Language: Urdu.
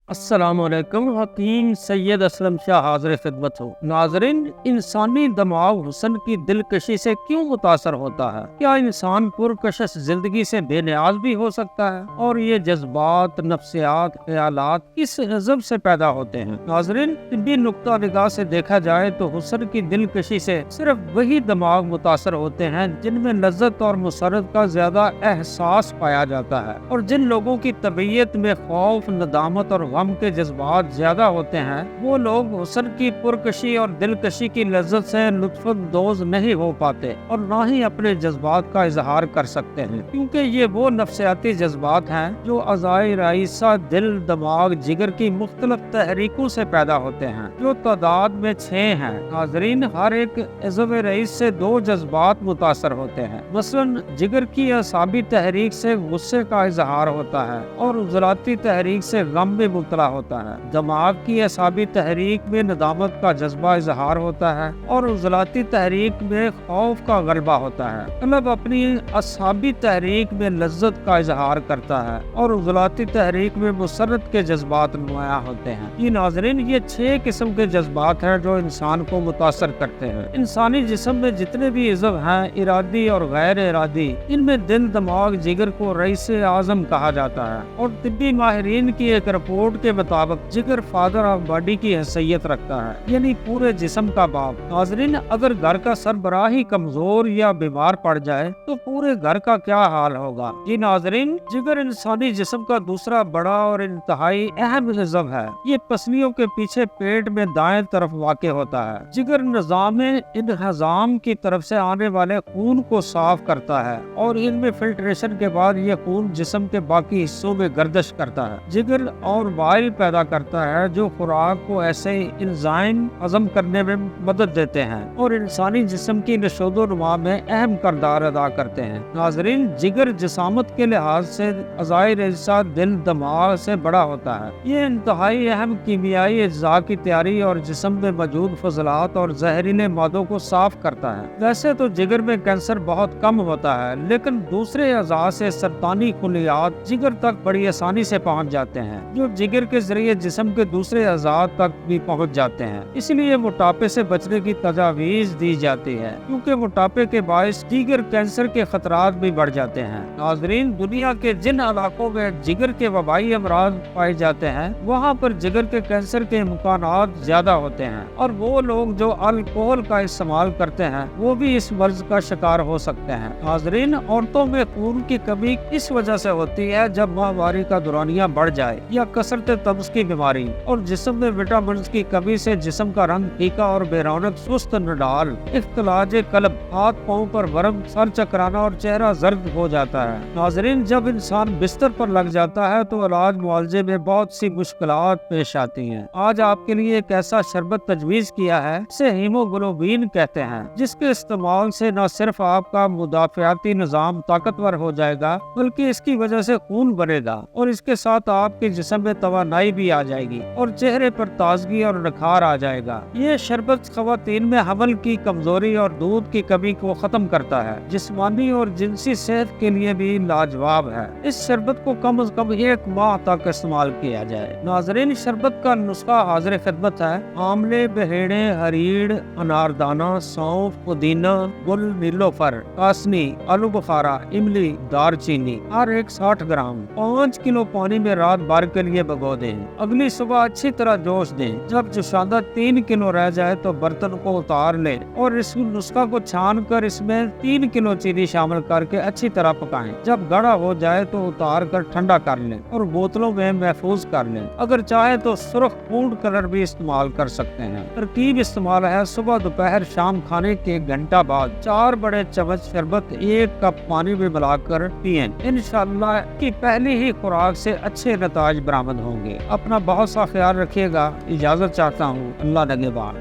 السلام علیکم. حکیم سید اسلم شاہ حاضر خدمت ہوں. ناظرین، انسانی دماغ حسن کی دلکشی سے کیوں متاثر ہوتا ہے؟ کیا انسان پرکشش زندگی سے بے نیاز بھی ہو سکتا ہے؟ اور یہ جذبات، نفسیات، خیالات کس غضب سے پیدا ہوتے ہیں؟ ناظرین، طبی نقطہ نگاہ سے دیکھا جائے تو حسن کی دلکشی سے صرف وہی دماغ متاثر ہوتے ہیں جن میں لذت اور مسرت کا زیادہ احساس پایا جاتا ہے، اور جن لوگوں کی طبیعت میں خوف، ندامت اور غم کے جذبات زیادہ ہوتے ہیں وہ لوگ حسن کی پرکشی اور دلکشی کی لذت سے لطف اندوز نہیں ہو پاتے اور نہ ہی اپنے جذبات کا اظہار کر سکتے ہیں، کیونکہ یہ وہ نفسیاتی جذبات ہیں جو اعضائے رئیسہ دل، دماغ، جگر کی مختلف تحریکوں سے پیدا ہوتے ہیں، جو تعداد میں 6 ہیں. ناظرین، ہر ایک عضو رئیس سے 2 جذبات متاثر ہوتے ہیں. مثلاً جگر کی اعصابی تحریک سے غصے کا اظہار ہوتا ہے اور عضلاتی تحریک سے غم میں مبتلا ہوتا ہے. دماغ کی اعصابی تحریک میں ندامت کا جذبہ اظہار ہوتا ہے اور عضلاتی تحریک میں خوف کا غلبہ ہوتا ہے. قلب اپنی اعصابی تحریک میں لذت کا اظہار کرتا ہے اور عضلاتی تحریک میں مسرت کے جذبات نمایاں ہوتے ہیں. یہ ناظرین، یہ 6 قسم کے جذبات ہیں جو انسان کو متاثر کرتے ہیں. انسانی جسم میں جتنے بھی عضو ہیں، ارادی اور غیر ارادی، ان میں دل، دماغ، جگر کو رئیس اعظم کہا جاتا ہے، اور طبی ماہرین کی ایک رپورٹ کے مطابق جگر فادر آف باڈی کی حیثیت رکھتا ہے، یعنی پورے جسم کا باپ. ناظرین، اگر گھر کا سربراہ ہی کمزور یا بیمار پڑ جائے تو پورے گھر کا کیا حال ہوگا؟ جی ناظرین، جگر انسانی جسم کا دوسرا بڑا اور انتہائی اہم عضو ہے. یہ پسلیوں کے پیچھے پیٹ میں دائیں طرف واقع ہوتا ہے. جگر نظام انہضام کی طرف سے آنے والے خون کو صاف کرتا ہے اور ان میں فلٹریشن کے بعد یہ خون جسم کے باقی حصوں میں گردش کرتا ہے. جگر اور وائل پیدا کرتا ہے جو خوراک کو ایسے انزائم ہضم کرنے میں مدد دیتے ہیں اور انسانی جسم کی نشو و نما میں اہم کردار ادا کرتے ہیں. ناظرین، جگر جسامت کے لحاظ سے اعضائے رئیسہ دل، دماغ سے بڑا ہوتا ہے. یہ انتہائی اہم کیمیائی اجزاء کی تیاری اور جسم میں موجود فضلات اور زہریلے مادوں کو صاف کرتا ہے. ویسے تو جگر میں کینسر بہت کم ہوتا ہے، لیکن دوسرے اعضاء سے سرطانی خلیات جگر تک بڑی آسانی سے پہنچ جاتے ہیں، جو جگر کے ذریعے جسم کے دوسرے اعضاء تک بھی پہنچ جاتے ہیں. اس لیے موٹاپے سے بچنے کی تجاویز دی جاتی ہے، کیونکہ موٹاپے کے باعث جگر کینسر کے خطرات بھی بڑھ جاتے ہیں. ناظرین، دنیا کے جن علاقوں میں جگر کے وبائی امراض پائے جاتے ہیں وہاں پر جگر کے کینسر کے امکانات زیادہ ہوتے ہیں، اور وہ لوگ جو الکوہل کا استعمال کرتے ہیں وہ بھی اس مرض کا شکار ہو سکتے ہیں. ناظرین، عورتوں میں خون کی کمی اس وجہ سے ہوتی ہے جب ماہواری کا دورانیہ بڑھ جائے یا کثرت طبز کی بیماری، اور جسم میں وٹامنز کی کمی سے جسم کا رنگ پھیکا اور بے رونق، سست، نڈال، اختلاج قلب، ہاتھ پاؤں پر ورم، سر چکرانا اور چہرہ زرد ہو جاتا ہے. ناظرین، جب انسان بستر پر لگ جاتا ہے تو علاج معالجے میں بہت سی مشکلات پیش آتی ہیں. آج آپ کے لیے ایک ایسا شربت تجویز کیا ہے جسے ہیموگلوبین کہتے ہیں، جس کے استعمال سے نہ صرف آپ کا مدافعاتی نظام طاقتور ہو جائے گا بلکہ اس کی وجہ سے خون بنے گا، اور اس کے ساتھ آپ کے جسم میں توانائی بھی آ جائے گی اور چہرے پر تازگی اور نکھار آ جائے گا. یہ شربت خواتین میں حمل کی کمزوری اور دودھ کی کمی کو ختم کرتا ہے. جسمانی اور جنسی صحت کے لیے بھی لاجواب ہے. اس شربت کو کم از کم 1 ماہ تک استعمال کیا جائے. ناظرین، شربت کا نسخہ حاضر خدمت ہے. آملے، بہیڑے، ہریڑ، اناردانہ، سونف، پودینہ، گل، نیلوفر، کاسنی، آلو بخارا، املی، دار چینی، ہر ایک 60 گرام 5 کلو پانی میں رات بھر کے لیے بھگو دیں. اگلی صبح اچھی طرح جوش دیں. جب جوشاندہ 3 کلو رہ جائے تو برتن کو اتار لیں اور اس نسخہ کو چھان کر اس میں 3 کلو چینی شامل کر کے اچھی طرح پکائیں. جب گاڑھا ہو جائے تو اتار کر ٹھنڈا کر لیں اور بوتلوں میں محفوظ کر لیں. اگر چاہیں تو سرخ فوڈ کلر بھی استعمال کر سکتے ہیں. ترکیب استعمال ہے: صبح، دوپہر، شام کھانے کے 1 گھنٹہ بعد 4 بڑے چمچ شربت 1 کپ پانی میں ملا کر پئیں. انشاءاللہ کی پہلی ہی خوراک سے اچھے نتائج برآمد ہوں گے. اپنا بہت سا خیال رکھیے گا. اجازت چاہتا ہوں. اللہ نگہبان.